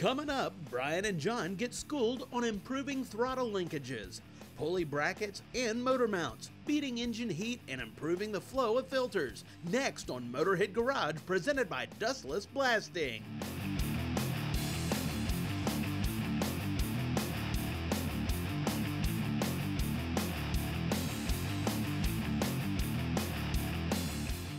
Coming up, Brian and John get schooled on improving throttle linkages, pulley brackets, and motor mounts, beating engine heat and improving the flow of filters. Next on Motorhead Garage, presented by Dustless Blasting.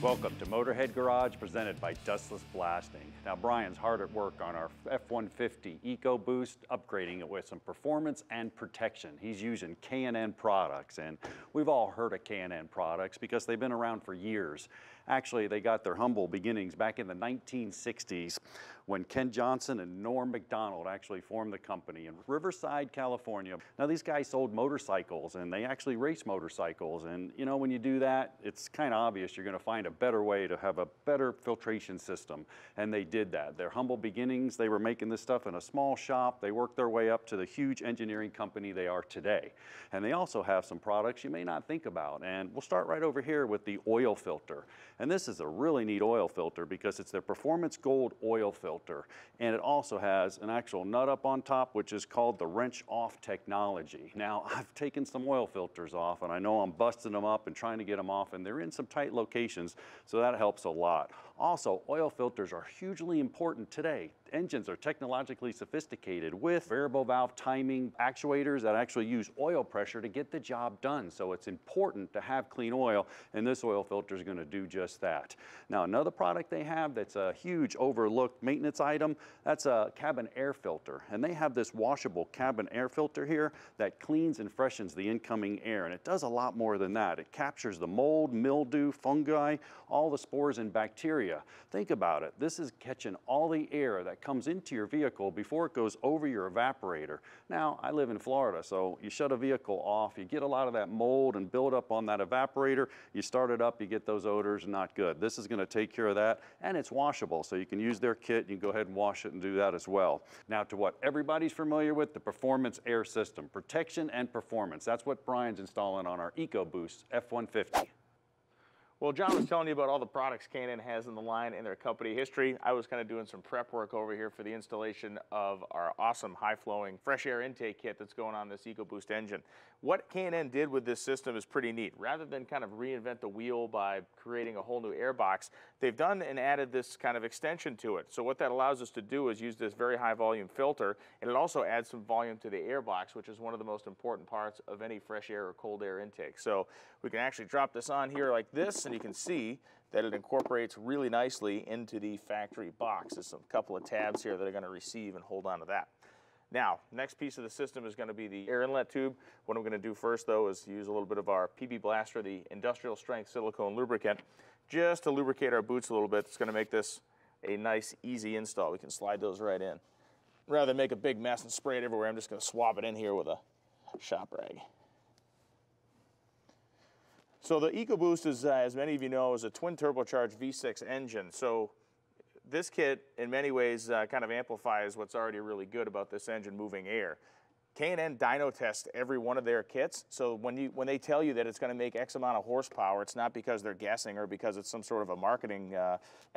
Welcome to Motorhead Garage, presented by Dustless Blasting. Now, Brian's hard at work on our F-150 EcoBoost, upgrading it with some performance and protection. He's using K&N products, and we've all heard of K&N products because they've been around for years. Actually, they got their humble beginnings back in the 1960s when Ken Johnson and Norm McDonald actually formed the company in Riverside, California. Now, these guys sold motorcycles, and they actually race motorcycles. And, you know, when you do that, it's kind of obvious you're going to find a better way to have a better filtration system. And they did that. Their humble beginnings, they were making this stuff in a small shop. They worked their way up to the huge engineering company they are today. And they also have some products you may not think about. And we'll start right over here with the oil filter. And this is a really neat oil filter because it's their Performance Gold oil filter. And it also has an actual nut up on top, which is called the wrench off technology. Now, I've taken some oil filters off, and I know I'm busting them up and trying to get them off, and they're in some tight locations, so that helps a lot. Also, oil filters are hugely important today. Engines are technologically sophisticated with variable valve timing actuators that actually use oil pressure to get the job done. So it's important to have clean oil, and this oil filter is going to do just that. Now, another product they have that's a huge overlooked maintenance item, that's a cabin air filter. And they have this washable cabin air filter here that cleans and freshens the incoming air. And it does a lot more than that. It captures the mold, mildew, fungi, all the spores and bacteria. Think about it. This is catching all the air that comes into your vehicle before it goes over your evaporator. Now, I live in Florida, so you shut a vehicle off, you get a lot of that mold and build up on that evaporator, you start it up, you get those odors, not good. This is going to take care of that, and it's washable, so you can use their kit, you can go ahead and wash it and do that as well. Now, to what everybody's familiar with, the Performance Air System. Protection and performance. That's what Brian's installing on our EcoBoost F-150. Well, John was telling you about all the products K&N has in the line and their company history. I was kind of doing some prep work over here for the installation of our awesome high-flowing fresh air intake kit that's going on this EcoBoost engine. What K&N did with this system is pretty neat. Rather than kind of reinvent the wheel by creating a whole new air box, they've done and added this kind of extension to it. So what that allows us to do is use this very high volume filter, and it also adds some volume to the air box, which is one of the most important parts of any fresh air or cold air intake. So we can actually drop this on here like this, and you can see that it incorporates really nicely into the factory box. There's a couple of tabs here that are going to receive and hold on to that. Now, next piece of the system is going to be the air inlet tube. What I'm going to do first, though, is use a little bit of our PB Blaster, the industrial strength silicone lubricant, just to lubricate our boots a little bit. It's going to make this a nice, easy install. We can slide those right in. Rather than make a big mess and spray it everywhere, I'm just going to swab it in here with a shop rag. So the EcoBoost is, as many of you know, is a twin turbocharged V6 engine. So this kit, in many ways, kind of amplifies what's already really good about this engine moving air. K&N dyno tests every one of their kits, so when they tell you that it's going to make X amount of horsepower, it's not because they're guessing or because it's some sort of a marketing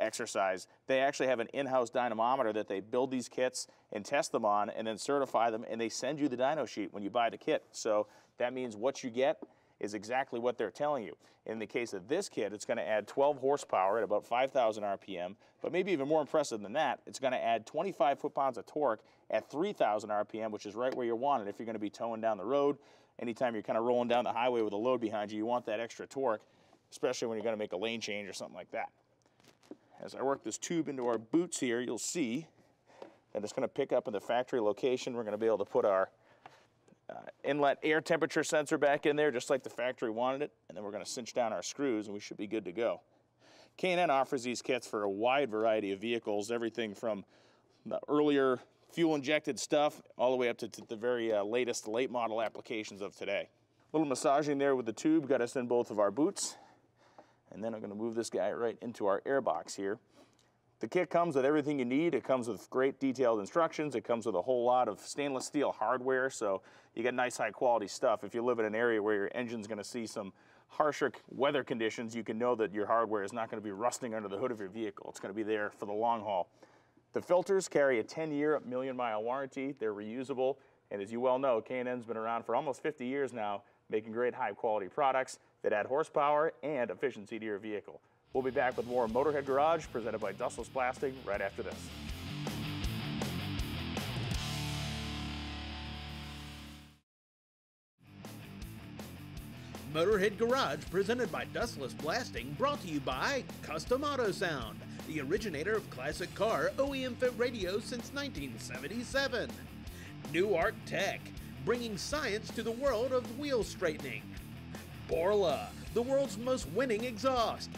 exercise. They actually have an in-house dynamometer that they build these kits and test them on and then certify them, and they send you the dyno sheet when you buy the kit. So that means what you get is exactly what they're telling you. In the case of this kit, it's going to add 12 horsepower at about 5,000 RPM, but maybe even more impressive than that, it's going to add 25 foot-pounds of torque at 3,000 RPM, which is right where you want it if you're going to be towing down the road. Anytime you're kind of rolling down the highway with a load behind you, you want that extra torque, especially when you're going to make a lane change or something like that. As I work this tube into our boots here, you'll see that it's going to pick up in the factory location. We're going to be able to put our inlet air temperature sensor back in there just like the factory wanted it, and then we're going to cinch down our screws and we should be good to go. K&N offers these kits for a wide variety of vehicles, everything from the earlier fuel injected stuff all the way up to the very latest late model applications of today. A little massaging there with the tube got us in both of our boots, and then I'm going to move this guy right into our air box here. The kit comes with everything you need. It comes with great detailed instructions. It comes with a whole lot of stainless steel hardware, so you get nice high quality stuff. If you live in an area where your engine's going to see some harsher weather conditions, you can know that your hardware is not going to be rusting under the hood of your vehicle. It's going to be there for the long haul. The filters carry a 10-year, million-mile warranty. They're reusable. And as you well know, K&N's been around for almost 50 years now, making great high-quality products that add horsepower and efficiency to your vehicle. We'll be back with more Motorhead Garage, presented by Dustless Blasting, right after this. Motorhead Garage, presented by Dustless Blasting, brought to you by Custom Auto Sound, the originator of classic car OEM fit radios since 1977. New Art Tech, bringing science to the world of wheel straightening. Borla, the world's most winning exhaust.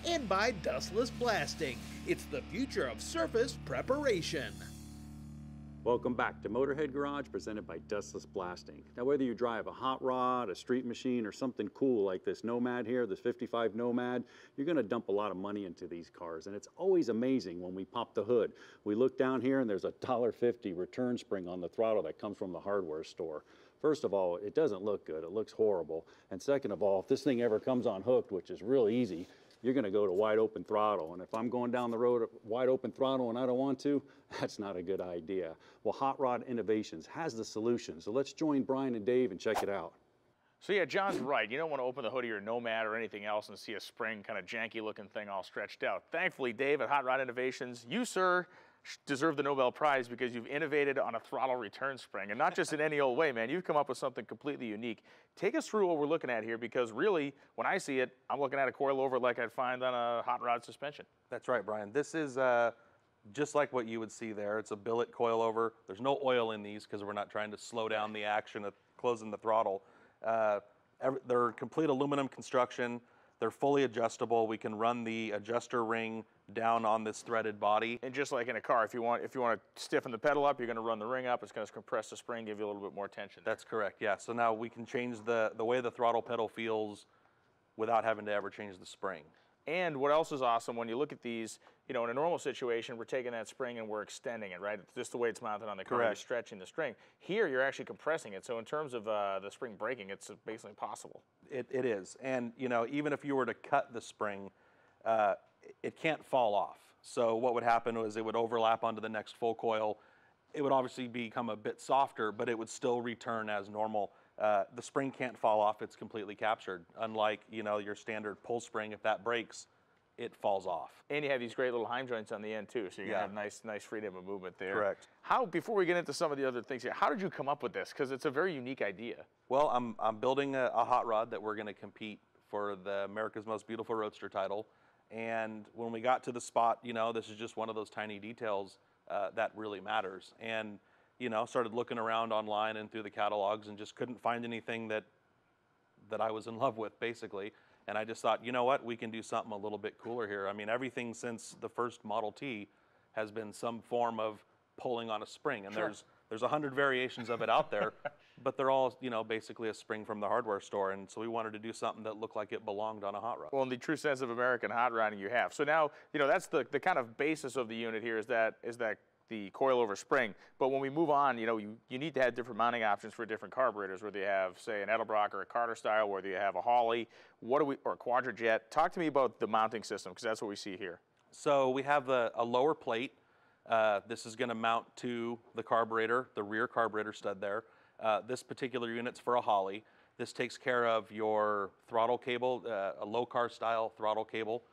And by Dustless Blasting, it's the future of surface preparation. Welcome back to Motorhead Garage, presented by Dustless Blasting. Now, whether you drive a hot rod, a street machine, or something cool like this Nomad here, this 55 Nomad, you're gonna dump a lot of money into these cars, and it's always amazing when we pop the hood. We look down here and there's a $1.50 return spring on the throttle that comes from the hardware store. First of all, it doesn't look good, it looks horrible. And second of all, if this thing ever comes unhooked, which is real easy, you're gonna go to wide open throttle. And if I'm going down the road at wide open throttle and I don't want to, that's not a good idea. Well, Hot Rod Innovations has the solution. So let's join Brian and Dave and check it out. So yeah, John's right. You don't want to open the hood of your Nomad or anything else and see a spring, kind of janky looking thing all stretched out. Thankfully, Dave at Hot Rod Innovations, you, sir, deserve the Nobel Prize because you've innovated on a throttle return spring, and not just in any old way, man. You've come up with something completely unique. Take us through what we're looking at here, because really, when I see it, I'm looking at a coilover like I'd find on a hot rod suspension. That's right, Brian. This is just like what you would see there. It's a billet coilover. There's no oil in these because we're not trying to slow down the action of closing the throttle. They're complete aluminum construction. They're fully adjustable. We can run the adjuster ring down on this threaded body. And just like in a car, if you want to stiffen the pedal up, you're going to run the ring up. It's going to compress the spring, give you a little bit more tension. That's correct, yeah. So now we can change the way the throttle pedal feels without having to ever change the spring. And what else is awesome, when you look at these, you know, in a normal situation, we're taking that spring and we're extending it, right? It's just the way it's mounted on the car, you're stretching the string. Here, you're actually compressing it. So in terms of the spring breaking, it's basically impossible. It is. And, you know, even if you were to cut the spring, it can't fall off. So what would happen was it would overlap onto the next full coil. It would obviously become a bit softer, but it would still return as normal. The spring can't fall off, it's completely captured. Unlike, you know, your standard pull spring, if that breaks, it falls off. And you have these great little Heim joints on the end too, so you're gonna have nice freedom of movement there. Correct. How, before we get into some of the other things here, how did you come up with this? Because it's a very unique idea. Well, I'm building a hot rod that we're gonna compete for the America's Most Beautiful Roadster title. And when we got to the spot, you know, this is just one of those tiny details that really matters. And, you know, started looking around online and through the catalogs and just couldn't find anything that I was in love with, basically. And I just thought, you know what, we can do something a little bit cooler here. I mean, everything since the first Model T has been some form of pulling on a spring. And there's 100 variations of it out there, but they're all, you know, basically a spring from the hardware store. And so we wanted to do something that looked like it belonged on a hot rod. Well, in the true sense of American hot rodding you have. So now, you know, that's the kind of basis of the unit here is that the coilover spring. But when we move on, you know, you need to have different mounting options for different carburetors, whether you have, say, an Edelbrock or a Carter style, whether you have a Hawley, or a Quadrajet. Talk to me about the mounting system, because that's what we see here. So we have a lower plate. This is going to mount to the carburetor, the rear carburetor stud there. This particular unit's for a Hawley. This takes care of your throttle cable, a low car style throttle cable.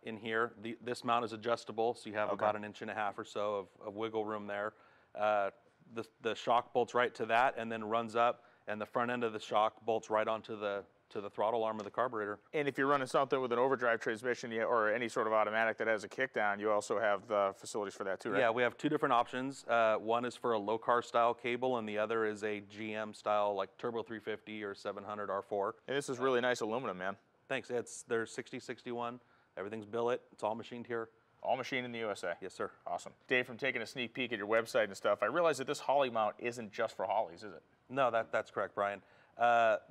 In here, this mount is adjustable, so you have about 1.5 inches or so of wiggle room there. The shock bolts right to that and then runs up, and the front end of the shock bolts right onto the throttle arm of the carburetor. And if you're running something with an overdrive transmission or any sort of automatic that has a kickdown, you also have the facilities for that too, right? Yeah, we have two different options. One is for a low car style cable, and the other is a GM style, like Turbo 350 or 700 R4. And this is really nice aluminum, man. Thanks. They're 6061. Everything's billet. It's all machined here. All machined in the USA? Yes, sir. Awesome. Dave, from taking a sneak peek at your website and stuff, I realize that this Hawley mount isn't just for Hawleys, is it? No, that's correct, Brian.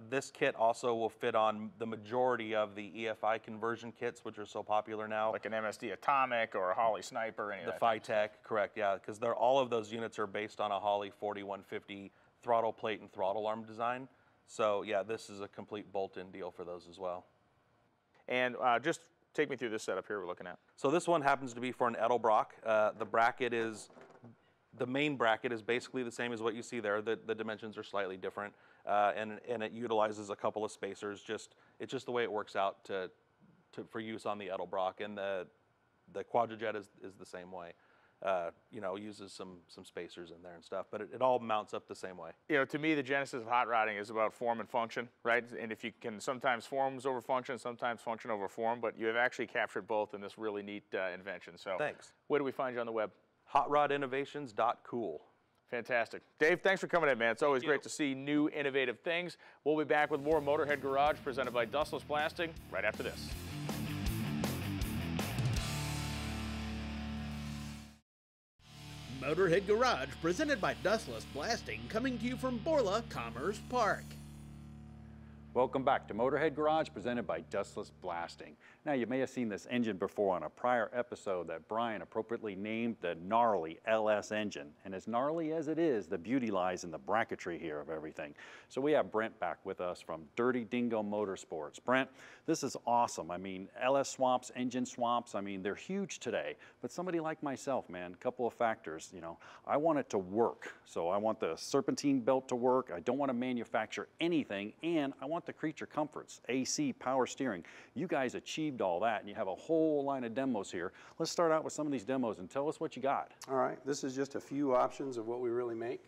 This kit also will fit on the majority of the EFI conversion kits, which are so popular now. Like an MSD Atomic or a Hawley Sniper, any of that. The Phytech, correct, yeah, because all of those units are based on a Hawley 4150 throttle plate and throttle arm design. So, yeah, this is a complete bolt-in deal for those as well. And just Take me through this setup here we're looking at. So this one happens to be for an Edelbrock. The main bracket is basically the same as what you see there. The dimensions are slightly different, and it utilizes a couple of spacers. It's just the way it works out for use on the Edelbrock, and the Quadrajet is the same way. Uses some spacers in there and stuff, but it all mounts up the same way. To me, the genesis of hot rodding is about form and function, right? And if you can sometimes forms over function, sometimes function over form, but you have actually captured both in this really neat invention. So thanks. Where do we find you on the web? HotRodInnovations.cool. Fantastic. Dave, thanks for coming in, man. It's always great to see new, innovative things. We'll be back with more Motorhead Garage presented by Dustless Blasting right after this. Motorhead Garage, presented by Dustless Blasting, coming to you from Borla Commerce Park. Welcome back to Motorhead Garage, presented by Dustless Blasting. Now, you may have seen this engine before on a prior episode that Brian appropriately named the gnarly LS engine. And as gnarly as it is, the beauty lies in the bracketry here of everything. So we have Brent back with us from Dirty Dingo Motorsports. Brent, this is awesome. I mean, LS swaps, engine swaps, I mean, they're huge today. But somebody like myself, man, a couple of factors, I want it to work. So I want the serpentine belt to work. I don't want to manufacture anything, and I want the creature comforts, AC, power steering. You guys achieved all that, and you have a whole line of demos here. Let's start out with some of these demos and tell us what you got. All right, this is just a few options of what we really make.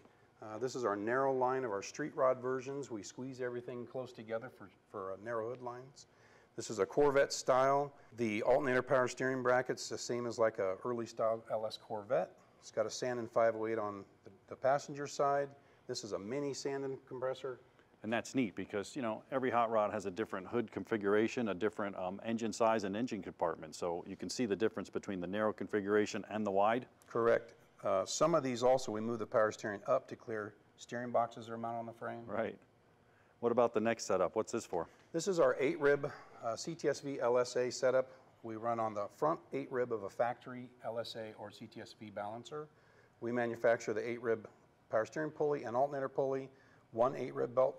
This is our narrow line of our street rod versions. We squeeze everything close together for narrow hood lines. This is a Corvette style. The alternator power steering bracket's the same as like a early style LS Corvette. It's got a Sandin 508 on the passenger side. This is a mini Sandin compressor. And that's neat because, every hot rod has a different hood configuration, a different engine size and engine compartment. So you can see the difference between the narrow configuration and the wide. Correct. Some of these also, we move the power steering up to clear steering boxes that are mounted on the frame. Right. What about the next setup? What's this for? This is our 8-rib CTSV LSA setup. We run on the front 8-rib of a factory LSA or CTSV balancer. We manufacture the 8-rib power steering pulley and alternator pulley, one 8-rib belt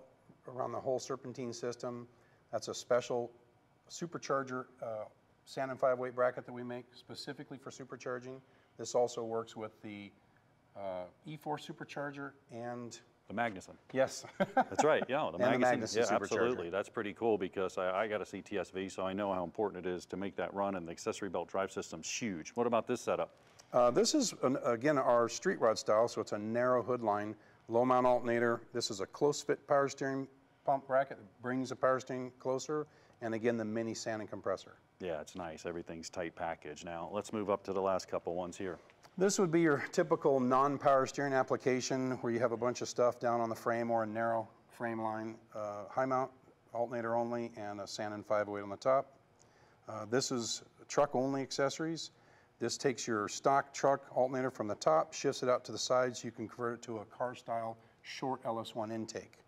around the whole serpentine system. That's a special supercharger Sandin 508 bracket that we make specifically for supercharging. This also works with the E4 supercharger and the Magnuson. Yes. That's right, yeah, the Magnuson. Yeah, supercharger. absolutely. That's pretty cool because I got a CTSV, so I know how important it is to make that run, and the accessory belt drive system's huge. What about this setup? This is, again, our street rod style, so it's a narrow hood line, low mount alternator. This is a close fit power steering pump bracket that brings the power steering closer, and again, the mini Sandin compressor. Yeah, it's nice. Everything's tight package. Now, let's move up to the last couple ones here. This would be your typical non-power steering application where you have a bunch of stuff down on the frame or a narrow frame line, high mount, alternator only, and a Sandin 508 on the top. This is truck only accessories. This takes your stock truck alternator from the top, shifts it out to the side so you can convert it to a car style short LS1 intake.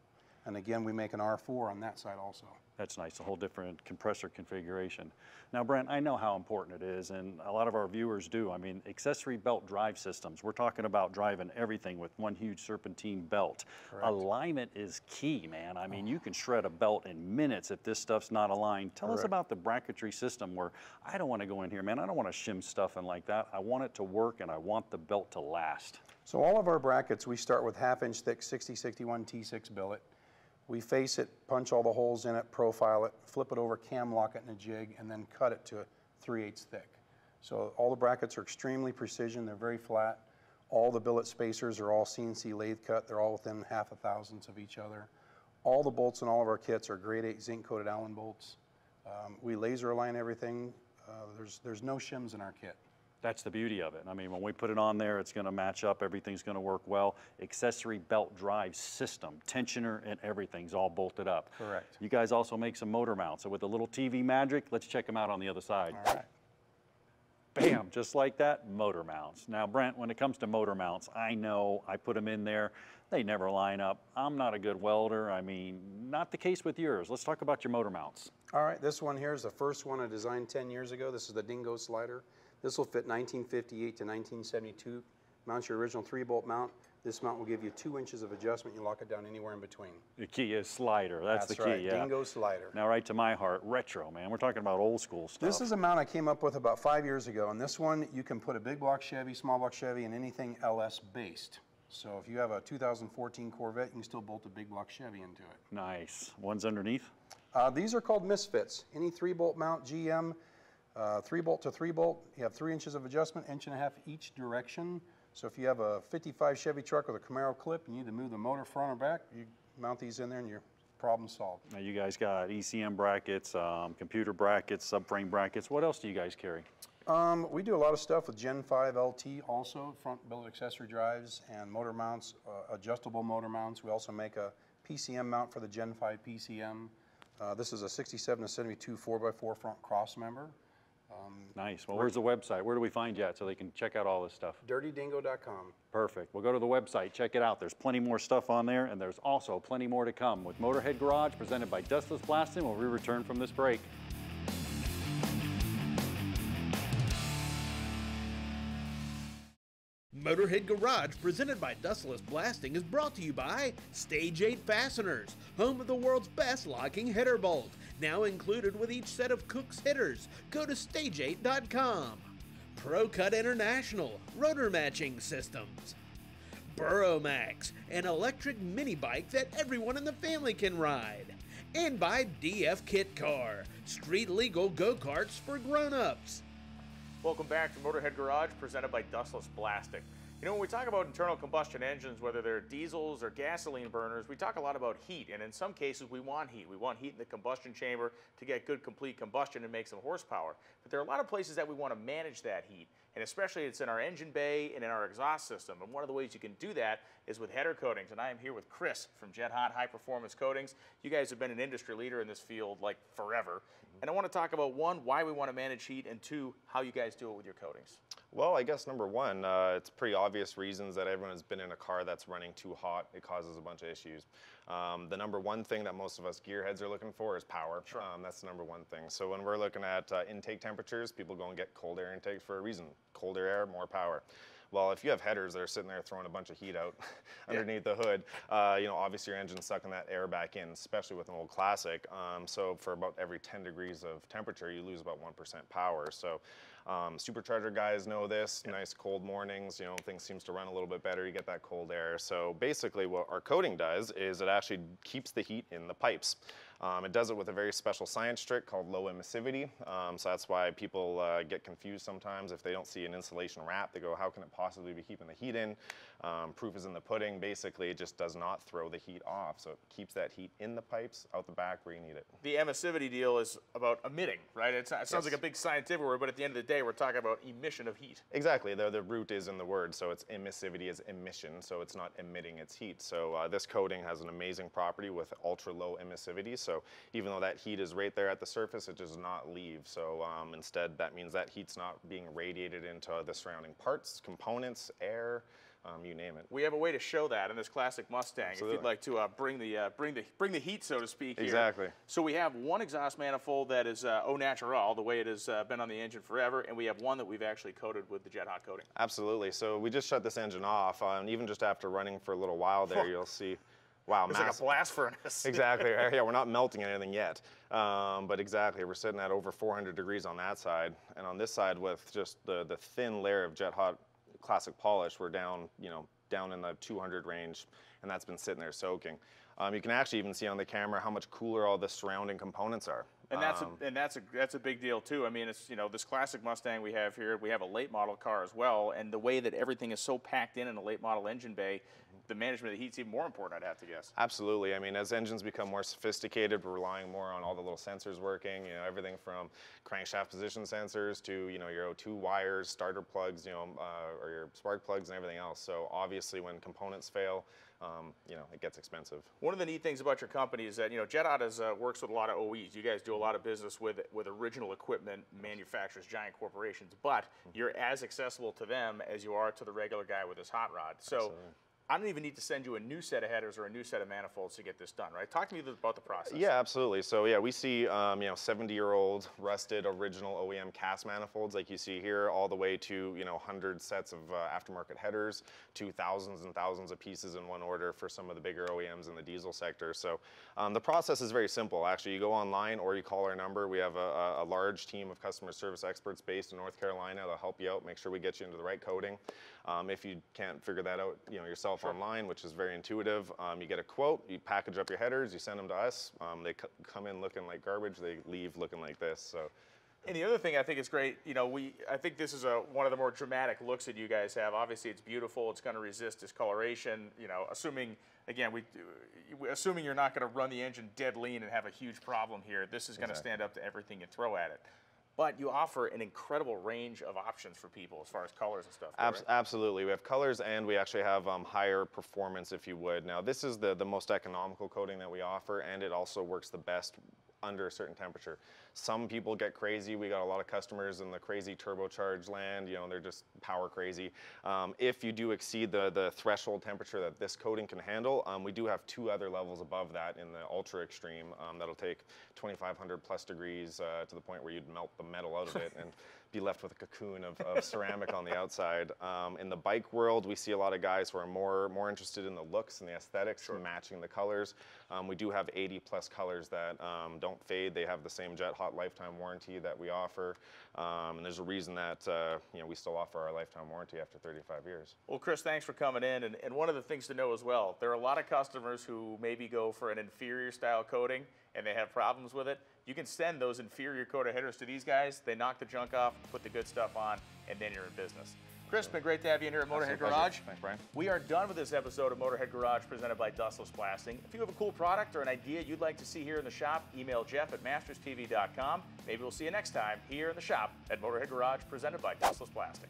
And again, we make an R4 on that side also. That's nice, a whole different compressor configuration. Now, Brent, I know how important it is, and a lot of our viewers do. I mean, accessory belt drive systems, we're talking about driving everything with one huge serpentine belt. Correct. Alignment is key, man. I mean, you can shred a belt in minutes if this stuff's not aligned. Tell us about the bracketry system where I don't want to go in here, man. I don't want to shim stuff and like that. I want it to work, and I want the belt to last. So all of our brackets, we start with half-inch thick 6061 T6 billet. We face it, punch all the holes in it, profile it, flip it over, cam lock it in a jig, and then cut it to 3/8 thick. So all the brackets are extremely precision. They're very flat. All the billet spacers are all CNC lathe cut. They're all within half a thousandths of each other. All the bolts in all of our kits are grade 8 zinc coated Allen bolts. We laser align everything. There's no shims in our kit. That's the beauty of it. I mean, when we put it on there, it's going to match up. Everything's going to work well. Accessory belt drive system, tensioner, and everything's all bolted up. Correct. You guys also make some motor mounts. So with a little TV magic, let's check them out on the other side. All right. Bam, just like that, motor mounts. Now, Brent, when it comes to motor mounts, I know I put them in there. They never line up. I'm not a good welder. I mean, not the case with yours. Let's talk about your motor mounts. All right, this one here is the first one I designed 10 years ago. This is the Dingo slider. This will fit 1958 to 1972 Mount your original 3-bolt mount. This mount will give you 2 inches of adjustment. You lock it down anywhere in between. The key is slider. That's the key, right, yeah. dingo slider. Now, right to my heart, retro, man. We're talking about old school stuff. This is a mount I came up with about 5 years ago, and this one you can put a big block Chevy, small block Chevy, and anything LS based. So if you have a 2014 Corvette, you can still bolt a big block Chevy into it. Nice. One's underneath? These are called misfits. Any 3-bolt mount, GM, 3-bolt to 3-bolt, you have 3 inches of adjustment, 1.5 inches each direction. So if you have a 55 Chevy truck with a Camaro clip, you need to move the motor front or back, you mount these in there and your problem solved. Now, you guys got ECM brackets, computer brackets, subframe brackets. What else do you guys carry? We do a lot of stuff with Gen 5 LT also, front billet accessory drives and motor mounts, adjustable motor mounts. We also make a PCM mount for the Gen 5 PCM. This is a 67 to 72 4x4 front cross member. Nice. Well, where's the website? Where do we find you at so they can check out all this stuff? DirtyDingo.com. Perfect. We'll go to the website, check it out. There's plenty more stuff on there, and there's also plenty more to come with Motorhead Garage, presented by Dustless Blasting, when we return from this break. Motorhead Garage, presented by Dustless Blasting, is brought to you by Stage 8 Fasteners, home of the world's best locking header bolt. Now included with each set of Cook's headers. Go to stage8.com. ProCut International, rotor matching systems. Burromax, an electric mini bike that everyone in the family can ride. And by DF Kit Car, street legal go-karts for grown-ups. Welcome back to Motorhead Garage, presented by Dustless Blasting. You know, when we talk about internal combustion engines, whether they're diesels or gasoline burners, we talk a lot about heat, and in some cases we want heat. We want heat in the combustion chamber to get good complete combustion and make some horsepower. But there are a lot of places that we want to manage that heat, and especially it's in our engine bay and in our exhaust system. And one of the ways you can do that is with header coatings, and I am here with Chris from Jet Hot High Performance Coatings. You guys have been an industry leader in this field like forever. And I want to talk about, one, why we want to manage heat, and two, how you guys do it with your coatings. Well, I guess number one, it's pretty obvious reasons that everyone has been in a car that's running too hot. It causes a bunch of issues. The number one thing that most of us gearheads are looking for is power. Sure. That's the number one thing. So when we're looking at intake temperatures, people go and get cold air intakes for a reason. Colder air, more power. Well, if you have headers that are sitting there throwing a bunch of heat out underneath the hood, you know, obviously your engine's sucking that air back in, especially with an old classic. So for about every 10 degrees of temperature, you lose about 1% power. So supercharger guys know this. Nice cold mornings, you know, things seems to run a little bit better. You get that cold air. So basically what our coating does is it actually keeps the heat in the pipes. It does it with a very special science trick called low emissivity. So that's why people get confused sometimes if they don't see an insulation wrap. They go, how can it possibly be keeping the heat in? Proof is in the pudding. Basically, it just does not throw the heat off. So it keeps that heat in the pipes, out the back where you need it. The emissivity deal is about emitting, right? It sounds like a big scientific word, but at the end of the day, we're talking about emission of heat. Exactly. The root is in the word, so it's emissivity is emission, so it's not emitting its heat. So this coating has an amazing property with ultra low emissivity. So even though that heat is right there at the surface, it does not leave. So instead, that means that heat's not being radiated into the surrounding parts, components, air, you name it. We have a way to show that in this classic Mustang. Absolutely. If you'd like to bring the heat, so to speak, here. Exactly. So we have one exhaust manifold that is au natural, the way it has been on the engine forever, and we have one that we've actually coated with the Jet Hot coating. Absolutely. So we just shut this engine off, and even just after running for a little while there, you'll see. Wow, it's like a blast furnace. Exactly. Yeah, we're not melting anything yet, but exactly, we're sitting at over 400 degrees on that side, and on this side with just the thin layer of Jet Hot classic polish, we're down, you know, down in the 200 range, and that's been sitting there soaking. You can actually even see on the camera how much cooler all the surrounding components are. And that's a big deal too. I mean, it's, you know, this classic Mustang we have here, we have a late model car as well, and the way that everything is so packed in a late model engine bay, the management of the heat's even more important, I'd have to guess. Absolutely. I mean, as engines become more sophisticated, we're relying more on all the little sensors working, you know, everything from crankshaft position sensors to, you know, your O2 wires, starter plugs, you know, or your spark plugs and everything else. So obviously when components fail, you know, it gets expensive. One of the neat things about your company is that, you know, Jet Hot works with a lot of OEs. You guys do a lot of business with original equipment manufacturers, giant corporations, but you're as accessible to them as you are to the regular guy with his hot rod. So Absolutely. I don't even need to send you a new set of headers or a new set of manifolds to get this done, right? Talk to me about the process. Yeah, absolutely. So yeah, we see you know, 70-year-old rusted original OEM cast manifolds like you see here, all the way to, you know, hundreds sets of aftermarket headers, to thousands and thousands of pieces in one order for some of the bigger OEMs in the diesel sector. So the process is very simple. Actually, you go online or you call our number. We have a large team of customer service experts based in North Carolina. They'll help you out, make sure we get you into the right coating. If you can't figure that out, you know, yourself online, which is very intuitive, you get a quote, you package up your headers, you send them to us. They come in looking like garbage, they leave looking like this. So. And the other thing I think is great, you know, I think this is one of the more dramatic looks that you guys have. Obviously, it's beautiful. It's going to resist discoloration. You know, assuming again, assuming you're not going to run the engine dead lean and have a huge problem here, this is going to stand up to everything you throw at it. But you offer an incredible range of options for people as far as colors and stuff. Right? Absolutely. We have colors, and we actually have higher performance, if you would. Now, this is the most economical coating that we offer, and it also works the best under a certain temperature. Some people get crazy. We got a lot of customers in the crazy turbocharged land. You know, they're just power crazy. If you do exceed the threshold temperature that this coating can handle, we do have 2 other levels above that in the ultra extreme. That'll take 2,500 plus degrees to the point where you'd melt the metal out of it and be left with a cocoon of ceramic on the outside. In the bike world, we see a lot of guys who are more interested in the looks and the aesthetics, matching the colors. We do have 80 plus colors that don't fade. They have the same Jet Hot lifetime warranty that we offer. And there's a reason that you know, we still offer our lifetime warranty after 35 years. Well, Chris, thanks for coming in. And one of the things to know as well, there are a lot of customers who maybe go for an inferior style coating and they have problems with it. You can send those inferior coated headers to these guys. They knock the junk off, put the good stuff on, and then you're in business. Chris, it's been great to have you in here at Motorhead Garage. Thanks, Brian. We are done with this episode of Motorhead Garage presented by Dustless Blasting. If you have a cool product or an idea you'd like to see here in the shop, email Jeff@masterstv.com. Maybe we'll see you next time here in the shop at Motorhead Garage presented by Dustless Blasting.